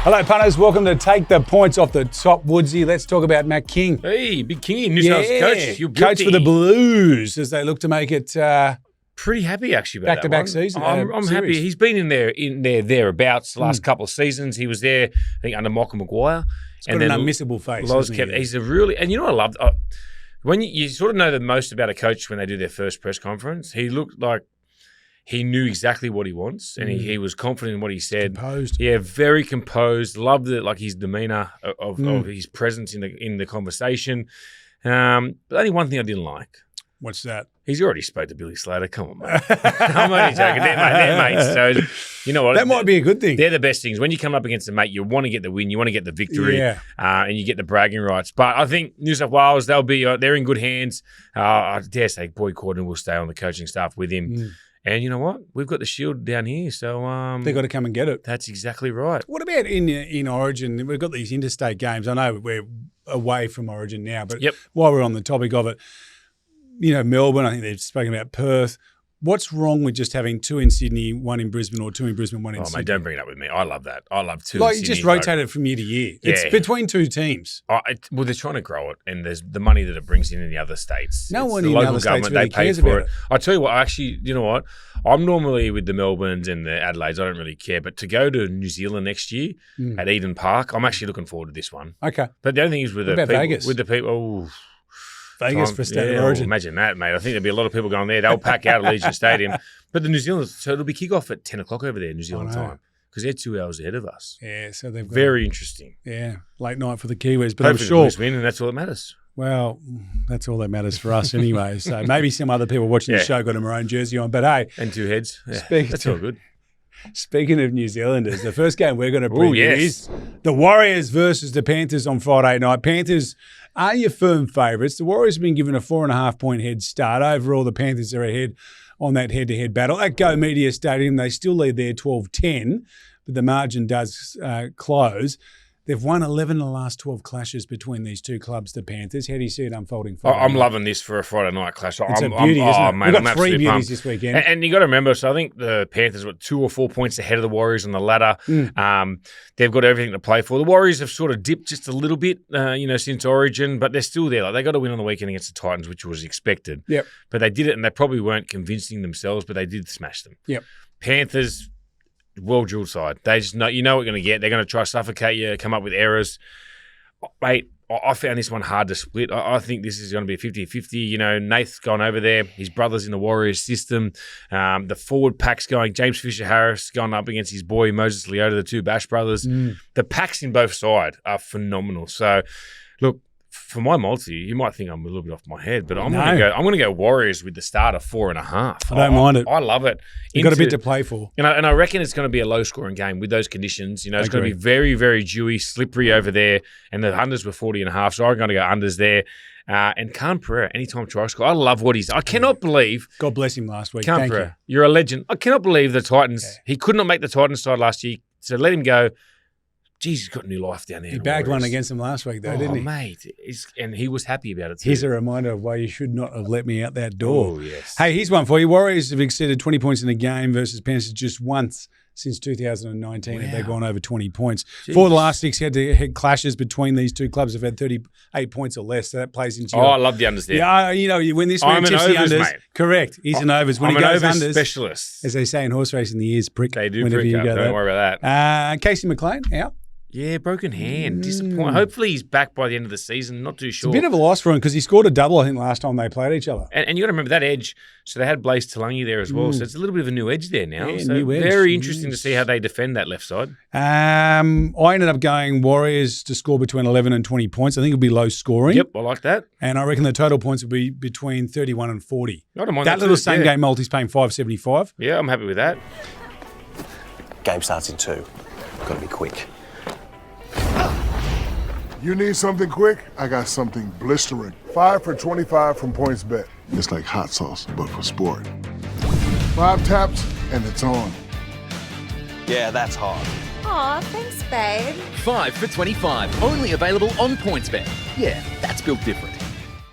Hello, punters. Welcome to Take the Points Off the Top, Woodsy. Let's talk about Matt King. Hey, Big King, New South Wales coach. You're coach for the Blues as they look to make it pretty happy actually about back-to-back season. I'm happy. He's been in there thereabouts the last couple of seasons. He was there, I think, under Michael Maguire. He's got an unmissable face. He's a really, and you know what I loved? When you sort of know the most about a coach when they do their first press conference, he looked like he knew exactly what he wants, and he was confident in what he said. Composed. Yeah, very composed. Loved it, like his demeanour of his presence in the conversation. But only one thing I didn't like. What's that? He's already spoke to Billy Slater. Come on, mate. I'm only joking. They're mates. So, you know what? That might be a good thing. They're the best things. When you come up against a mate, you want to get the win. You want to get the victory. And you get the bragging rights. But I think New South Wales, they're in good hands. I dare say Boy Cordon will stay on the coaching staff with him. And you know what? We've got the Shield down here, so they've got to come and get it. That's exactly right. What about in Origin? We've got these interstate games. I know we're away from Origin now, but while we're on the topic of it, you know, Melbourne, I think they've spoken about Perth. What's wrong with just having two in Sydney, one in Brisbane, or two in Brisbane, one in Sydney? Oh, mate, don't bring it up with me. I love that. I love two like in Sydney. You just rotate it from year to year. It's between two teams. Well, they're trying to grow it, and there's the money that it brings in the other states. No one in the other states really cares about it. I tell you what, actually, you know what? I'm normally with the Melbournes and the Adelaides. I don't really care. But to go to New Zealand next year at Eden Park, I'm actually looking forward to this one. Okay. But the only thing is with Vegas? With the people, Vegas for State of Origin. Imagine that, mate. I think there'll be a lot of people going there. They'll pack out Allegiant Stadium. But the New Zealanders, so it'll be kick-off at 10 o'clock over there, New Zealand time, because they're 2 hours ahead of us. Yeah, so they've got very interesting. Yeah, late night for the Kiwis, but hopefully I'm sure the Blues win, and that's all that matters. Well, that's all that matters for us anyway. So maybe some other people watching the show got them their own jersey on. But hey, and two heads. Yeah, that's all good. Speaking of New Zealanders, the first game we're going to preview is the Warriors versus the Panthers on Friday night. Panthers are your firm favourites. The Warriors have been given a 4.5-point head start. Overall, the Panthers are ahead on that head-to-head battle. At Go Media Stadium, they still lead there 12-10, but the margin does close. They've won 11 of the last 12 clashes between these two clubs, the Panthers. How do you see it unfolding? I'm loving this for a Friday night clash. It's a beauty, isn't it? Mate, We've got 3 beauties this weekend. And you got to remember, so I think the Panthers were 2 or 4 points ahead of the Warriors on the ladder. They've got everything to play for. The Warriors have sort of dipped just a little bit, since Origin, but they're still there. Like, they got to win on the weekend against the Titans, which was expected. Yep. But they did it, and they probably weren't convincing themselves, but they did smash them. Yep. Panthers, well-drilled side. They just know, what you're going to get. They're going to try to suffocate you, come up with errors. Mate, I found this one hard to split. I think this is going to be a 50-50. You know, Nath's gone over there. His brother's in the Warriors system. The forward pack's going. James Fisher-Harris gone up against his boy Moses Leota, the two Bash brothers. The packs in both sides are phenomenal. So, look, for my multi, you might think I'm a little bit off my head, but I'm going to go Warriors with the start of 4.5. I don't mind it. I love it. You've got a bit to play for. And I reckon it's going to be a low-scoring game with those conditions. You know, it's going to be very, very dewy, slippery over there, and the unders were 40.5, so I'm going to go unders there. And Khan Pereira, anytime try score, I love what I cannot believe. God bless him last week. Khan Pereira, you're a legend. I cannot believe the Titans. Yeah. He could not make the Titans side last year, so let him go. Jeez, he's got new life down there. He bagged one against them last week, though, didn't he? Mate. And he was happy about it, too. Here's a reminder of why you should not have let me out that door. Oh, yes. Hey, here's one for you. Warriors have exceeded 20 points in a game versus Panthers just once since 2019. Wow. They've gone over 20 points. Jeez. 4 of the last 6 head-to-head clashes between these two clubs have had 38 points or less, so that plays into I love the unders there. Yeah, when this man tips the unders, mate. Correct. He's an overs. When I'm he goes an overs unders, specialist. as they say in horse racing, the ears prick. They do prick up. Don't worry about that. Casey McLean, out. Yeah, broken hand. Disappointing. Hopefully he's back by the end of the season. Not too sure. It's a bit of a loss for him because he scored a double, I think, last time they played each other. And you got to remember that edge. So they had Blaise Talangi there as well. So it's a little bit of a new edge there now. Yeah, so new edge. Very interesting to see how they defend that left side. I ended up going Warriors to score between 11 and 20 points. I think it'll be low scoring. Yep, I like that. And I reckon the total points will be between 31 and 40. I don't mind that little same game multi's paying $5.75. Yeah, I'm happy with that. Game starts in 2. Got to be quick. You need something quick? I got something blistering. 5 for 25 from PointsBet. It's like hot sauce, but for sport. 5 taps, and it's on. Yeah, that's hard. Aw, thanks, babe. 5 for 25. Only available on PointsBet. Yeah, that's built different.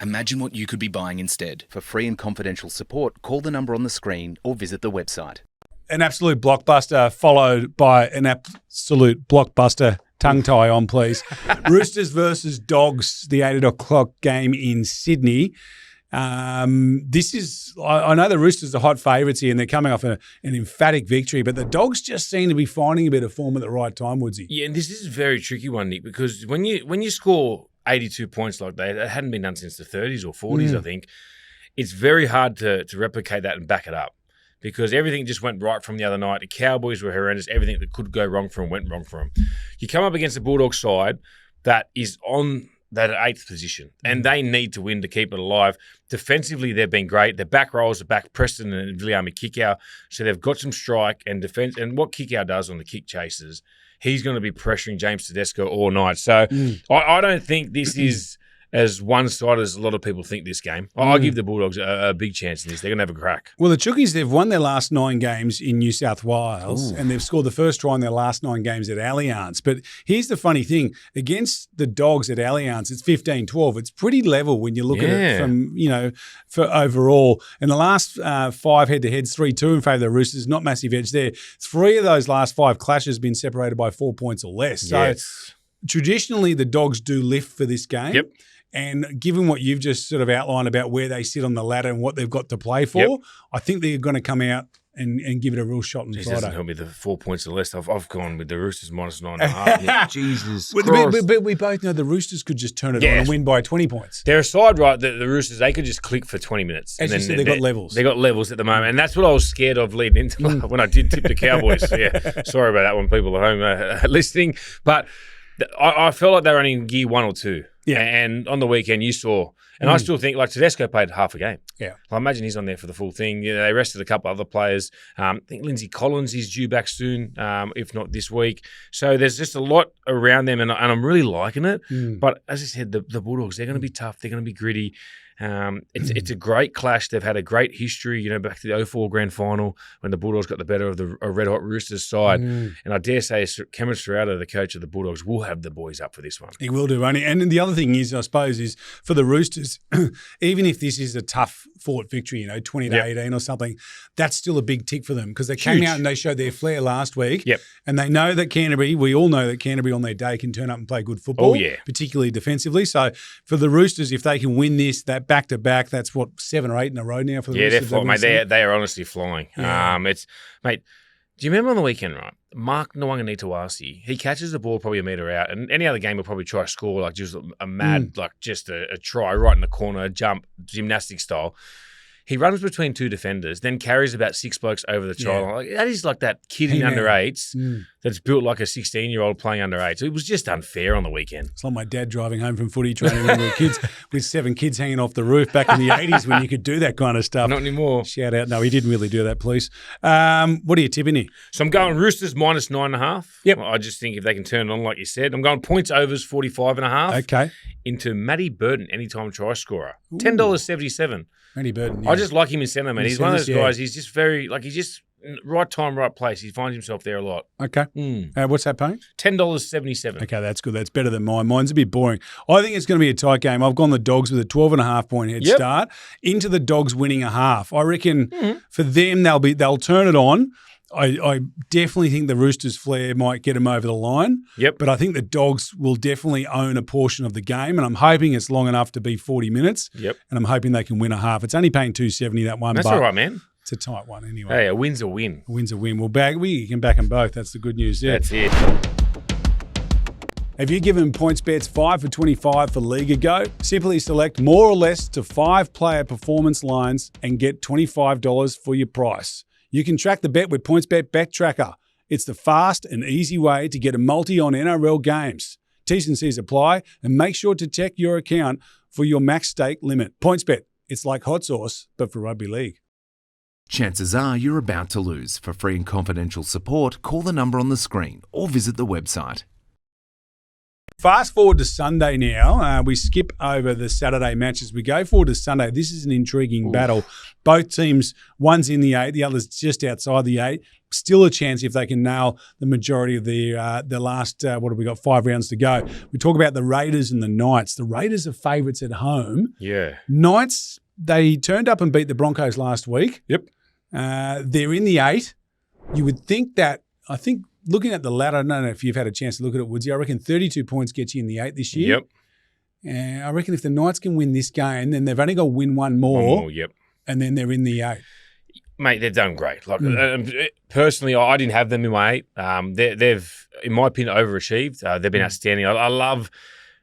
Imagine what you could be buying instead. For free and confidential support, call the number on the screen or visit the website. an absolute blockbuster followed by an absolute blockbuster. Tongue tie on, please. Roosters versus Dogs, the 8 o'clock game in Sydney. This is, I know the Roosters are hot favourites here and they're coming off an emphatic victory, but the Dogs just seem to be finding a bit of form at the right time, Woodsy. Yeah, and this is a very tricky one, Nick, because when you score 82 points like that, it hadn't been done since the 30s or 40s, I think. It's very hard to replicate that and back it up because everything just went right from the other night. The Cowboys were horrendous. Everything that could go wrong for them went wrong for them. You come up against the Bulldogs side that is on that 8th position, and they need to win to keep it alive. Defensively, they've been great. Their back rows are back, Preston and Viliami Kikau, so they've got some strike and defense. And what Kikau does on the kick chases, he's going to be pressuring James Tedesco all night. So I don't think this is as one-sided as a lot of people think this game. I give the Bulldogs a big chance in this. They're going to have a crack. Well, the Chookies, they've won their last 9 games in New South Wales and they've scored the first try in their last 9 games at Allianz. But here's the funny thing. Against the Dogs at Allianz, it's 15-12. It's pretty level when you look at it from, for overall. In the last 5 head-to-heads, 3-2 in favour of the Roosters, not massive edge there. 3 of those last 5 clashes have been separated by 4 points or less. So traditionally, the Dogs do lift for this game. Yep. And given what you've just sort of outlined about where they sit on the ladder and what they've got to play for, I think they're going to come out and give it a real shot on Friday. Doesn't help me the 4 points or less. I've gone with the Roosters minus 9.5. Jesus Christ. But we both know the Roosters could just turn it on and win by 20 points. They're a side, right? The Roosters, they could just click for 20 minutes. As you said, they've got levels. They got levels at the moment. And that's what I was scared of leading into when I did tip the Cowboys. Sorry about that one, people at home listening. But I felt like they were only in gear 1 or 2. Yeah. And on the weekend, you saw, and I still think, like, Tedesco played half a game. Yeah. I imagine he's on there for the full thing. They rested a couple other players. I think Lindsay Collins is due back soon, if not this week. So there's just a lot around them, and I'm really liking it. But as I said, the Bulldogs, they're going to be tough. They're going to be gritty. It's a great clash. They've had a great history, back to the 04 grand final when the Bulldogs got the better of the Red Hot Roosters side. And I dare say Cameron Serrata, the coach of the Bulldogs, will have the boys up for this one. He will do, Ronnie. And the other thing is, I suppose, is for the Roosters, even if this is a tough fought victory, 20-18 or something, that's still a big tick for them because they came out and they showed their flair last week. And they know that Canterbury, we all know that Canterbury on their day can turn up and play good football, particularly defensively. So for the Roosters, if they can win this, that back-to-back, that's 7 or 8 in a row now for the Roosters. They're flying, mate. They are honestly flying. Mate, do you remember on the weekend, right? Mark Nwanga-Nitawasi, he catches the ball probably a metre out, and any other game will probably try to score like just a mad, like just a try right in the corner, jump, gymnastic style. He runs between 2 defenders, then carries about 6 blokes over the try line. Like, that is like that kid in under 8s that's built like a 16-year-old playing under 8s. So it was just unfair on the weekend. It's like my dad driving home from footy training when we were kids with 7 kids hanging off the roof back in the 80s when you could do that kind of stuff. Not anymore. Shout out. No, he didn't really do that, please. What are you tipping here? So I'm going Roosters minus 9.5. Yep. I just think if they can turn it on, like you said. I'm going points overs 45.5. Okay. Into Matty Burton, anytime try scorer. $10.77. Matty Burton. I just like him in centre, man. He's one of those guys. He's just right time, right place. He finds himself there a lot. Okay. What's that paying? $10.77. Okay, that's good. That's better than mine. Mine's a bit boring. I think it's going to be a tight game. I've gone the Dogs with a 12.5 point head start into the Dogs winning a half. I reckon for them they'll turn it on. I definitely think the Roosters' flair might get them over the line. But I think the Dogs will definitely own a portion of the game, and I'm hoping it's long enough to be 40 minutes. And I'm hoping they can win a half. It's only paying $2.70 that one. That's all right, man. It's a tight one anyway. Hey, a win's a win. A win's a win. We can back them both. That's the good news. Yeah. That's it. Have you given points bets 5 for 25 for League Ago? Simply select more or less to 5 player performance lines and get $25 for your price. You can track the bet with PointsBet Bet Tracker. It's the fast and easy way to get a multi on NRL games. T's and C's apply, and make sure to check your account for your max stake limit. PointsBet, it's like hot sauce, but for rugby league. Chances are you're about to lose. For free and confidential support, call the number on the screen or visit the website. Fast forward to Sunday now. We skip over the Saturday matches. We go forward to Sunday. This is an intriguing battle. Both teams, one's in the 8, the other's just outside the 8. Still a chance if they can nail the majority of the last, 5 rounds to go. We talk about the Raiders and the Knights. The Raiders are favourites at home. Yeah. Knights, they turned up and beat the Broncos last week. They're in the 8. you would think that, I think looking at the ladder, I don't know if you've had a chance to look at it, Woodsy, I reckon 32 points gets you in the 8 this year. Yep. And I reckon if the Knights can win this game, then they've only got to win one more. Yep. And then they're in the 8. Mate, they've done great. Like personally, I didn't have them in my 8. They've, in my opinion, overachieved. They've been outstanding. I love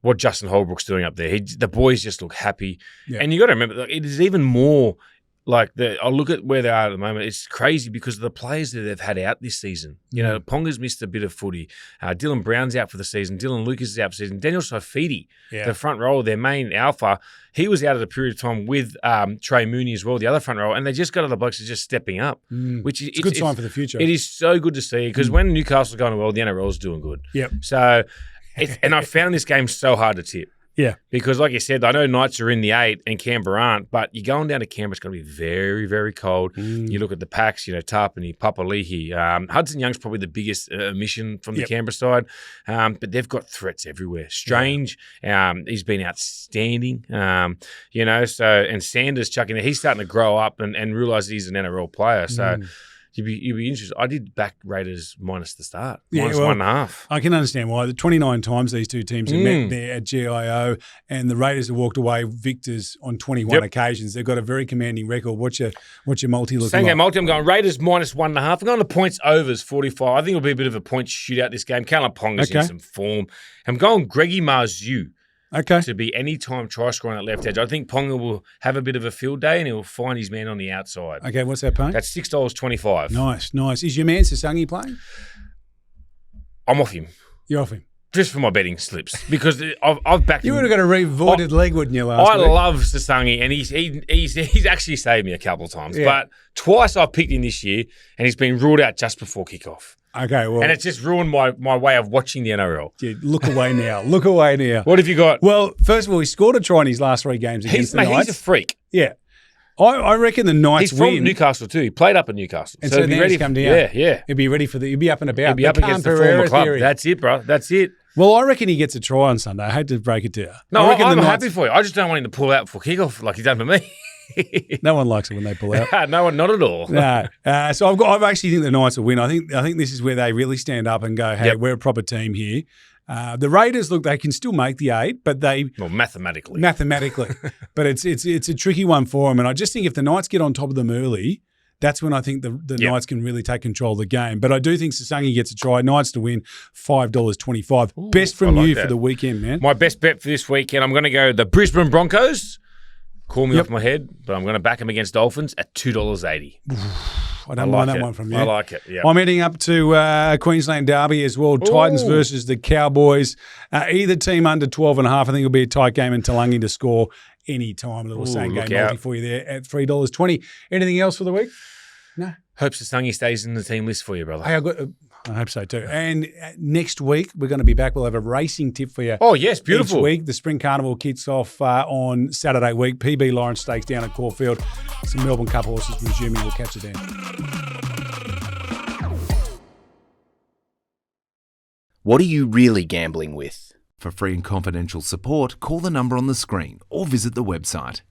what Justin Holbrook's doing up there. The boys just look happy. Yeah. And you got to remember, like, it is even more like I look at where they are at the moment. It's crazy because of the players that they've had out this season. You know, Ponga's missed a bit of footy. Dylan Brown's out for the season. Dylan Lucas is out for the season. Daniel Saifiti, the front rower, their main alpha, he was out at a period of time with Trey Mooney as well, the other front rower, and they just got other blokes who's just stepping up, which is it's a good sign for the future. It is so good to see because when Newcastle's going well, the NRL's doing good. Yep. So, and I found this game so hard to tip. Yeah. Because like you said, I know Knights are in the 8 and Canberra aren't, but you're going down to Canberra, it's going to be very, very cold. You look at the packs, Tarpany, Papali'i. Hudson Young's probably the biggest omission from the Canberra side, but they've got threats everywhere. Strange, he's been outstanding, and Sanders chucking it. He's starting to grow up and realise he's an NRL player. So you'd be interested. I did back Raiders minus the start, minus 1.5. I can understand why. The 29 times these two teams have met there at GIO, and the Raiders have walked away victors on 21 occasions. They've got a very commanding record. What's your multi looking Same like? game multi. I'm going Raiders minus 1.5. I'm going to points overs 45. I think it'll be a bit of a point shootout this game. Callum Ponga's in some form. I'm going Greggy Marzu. To be any time try scoring at left edge. I think Ponga will have a bit of a field day and he'll find his man on the outside. Okay, what's that paying? That's $6.25. Nice. Is your man Sasangi playing? I'm off him. You're off him? Just for my betting slips. Because I've backed him. You would have got a revoided leg, wouldn't you, last week? I love Sasangi and he's actually saved me a couple of times. But twice I've picked him this year and he's been ruled out just before kickoff. Okay, well. And it's just ruined my way of watching the NRL. Yeah, look away now. What have you got? Well, first of all, he scored a try in his last 3 games against the Knights. He's a freak. Yeah. I reckon the Knights He's win. from Newcastle too. He played up in Newcastle. And so he'll be ready to come down. Yeah. He'll be ready he'll be up and about. He'll be up against the former club. Theory. That's it, bro. That's it. Well, I reckon he gets a try on Sunday. I hate to break it to you. No, I'm happy for you. I just don't want him to pull out for kickoff like he's done for me. No one likes it when they pull out. No one, not at all. No. So I actually think the Knights will win. I think this is where they really stand up and go, hey, we're a proper team here. The Raiders, look, they can still make the 8, but mathematically. But it's a tricky one for them. And I just think if the Knights get on top of them early, that's when I think the Knights can really take control of the game. But I do think Sasangi gets a try. Knights to win, $5.25. Ooh, best from you for the weekend, man. My best bet for this weekend, I'm going to go the Brisbane Broncos. Call me off my head, but I'm going to back them against Dolphins at $2.80. I don't mind that one from you. I like it, yeah. I'm heading up to Queensland Derby as well. Titans versus the Cowboys. Either team under 12.5. I think it'll be a tight game in Talangi to score any time. A little same game multi for you there at $3.20. Anything else for the week? No. Hope Sasangi stays in the team list for you, brother. Hey, I hope so too. And next week, we're going to be back. We'll have a racing tip for you. Oh, yes, beautiful. Each week, the Spring Carnival kicks off on Saturday week. PB Lawrence Stakes down at Caulfield. Some Melbourne Cup horses resuming. We'll catch you then. What are you really gambling with? For free and confidential support, call the number on the screen or visit the website.